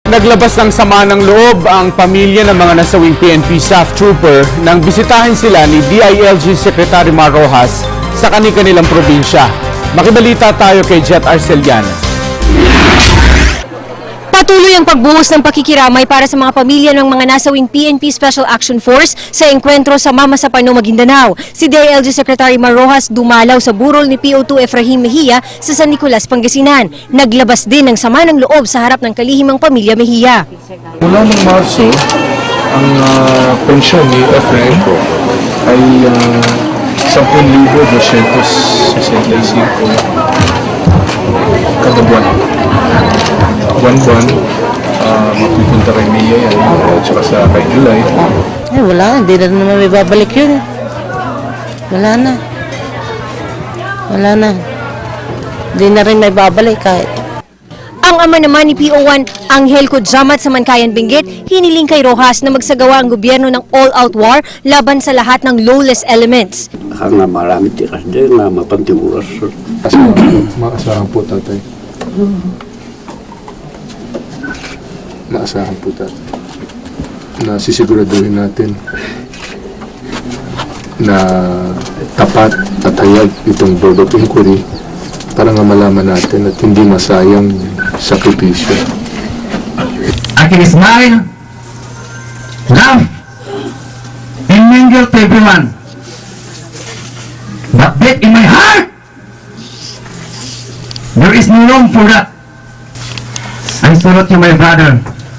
Naglabas ng sama ng loob ang pamilya ng mga nasawing PNP staff trooper nang bisitahin sila ni DILG Secretary Mar Rojas sa kanilang probinsya. Makibalita tayo kay Jet Arceliana. Patuloy ang pagbuhos ng pakikiramay para sa mga pamilya ng mga nasawing PNP Special Action Force sa engkwentro sa Mama sa Pano, Maguindanao. Si DILG Secretary Mar Rojas dumalaw sa burol ni PO2 Efraim Mejia sa San Nicolas, Pangasinan. Naglabas din ng sama ng loob sa harap ng kalihimang pamilya Mejia. Mula ng Marso, ang pensyon ni Efraim ay 10,265 kada buwan. Buwan-buwan, mapupunta kay Mia yan, at saka sa kay July. Ay, wala. Hindi na naman may babalik yun. Wala na. Wala na. Hindi na rin may babalik kahit. Ang ama naman ni PO1, Angel Kudjamat sa Mankayan Benguet, hiniling kay Rojas na magsagawa ang gobyerno ng all-out war laban sa lahat ng lawless elements. Nga marami tikas din na mapantiburas. Maasahan po, tatay. Maasahan po, tatay. Na sisiguraduhin natin na tapat at hayag itong Board of Inquiry para nga malaman natin at hindi masayang sakripisyo. I can smile, laugh, and mingle to everyone. But deep in my heart, there is no room for that. I salute you, my brother.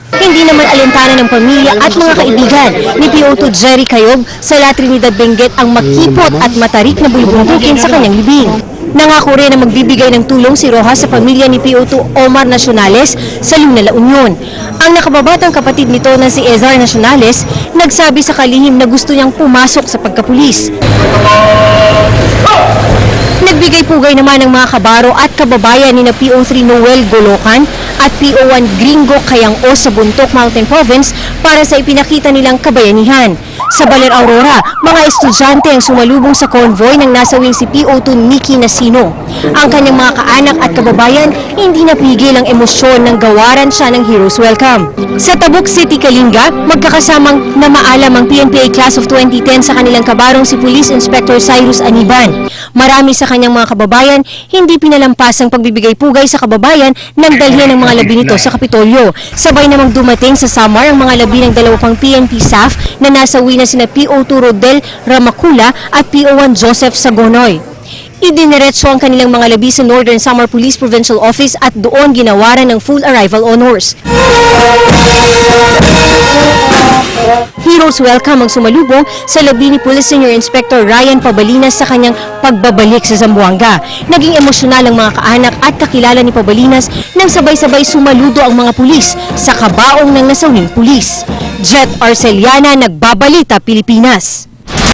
Hindi naman alintana ng pamilya at mga kaibigan ni PO2 Jerry Cayob sa La Trinidad Benguet ang makipot at matarik na bulubundukin sa kanyang libing. Nangako rin na magbibigay ng tulong si Rojas sa pamilya ni PO2 Omar Nacionales sa Luna, La Union. Ang nakababatang kapatid nito na si Ezar Nacionales nagsabi sa kalihim na gusto niyang pumasok sa pagkapulis. Nagbigay pugay naman ng mga kabaro at kababayan ni na PO3 Noel Golokan at PO1 Gringo Kayang-o sa Buntok Mountain Province para sa ipinakita nilang kabayanihan. Sa Baler Aurora, mga estudyante ang sumalubong sa convoy ng nasawing si PO2 Nicky Nasino. Ang kanyang mga kaanak at kababayan hindi napigil ang emosyon ng gawaran siya ng Heroes Welcome. Sa Tabuk City, Kalinga, magkakasamang namaalam ang PNPA Class of 2010 sa kanilang kabarong si Police Inspector Cyrus Aniban. Marami sa kanyang mga kababayan hindi pinalampas ang pagbibigay pugay sa kababayan nang dalhin ng mga labi nito sa Kapitolyo. Sabay namang dumating sa Samar ang mga labi ng 2 pang PNP staff na nasawi na sina PO2 Rodel Ramacula at PO1 Joseph Sagonoy. Idiniretso ang kanilang mga labi sa Northern Samar Police Provincial Office at doon ginawaran ng full arrival honors. Heroes Welcome ang sumalubong sa labi ni Police Senior Inspector Ryan Pabalinas sa kanyang pagbabalik sa Zamboanga. Naging emosyonal ang mga kaanak at kakilala ni Pabalinas nang sabay-sabay sumaludo ang mga pulis sa kabaong ng nasawing pulis. Jet Arceliana, Nagbabalita, Pilipinas.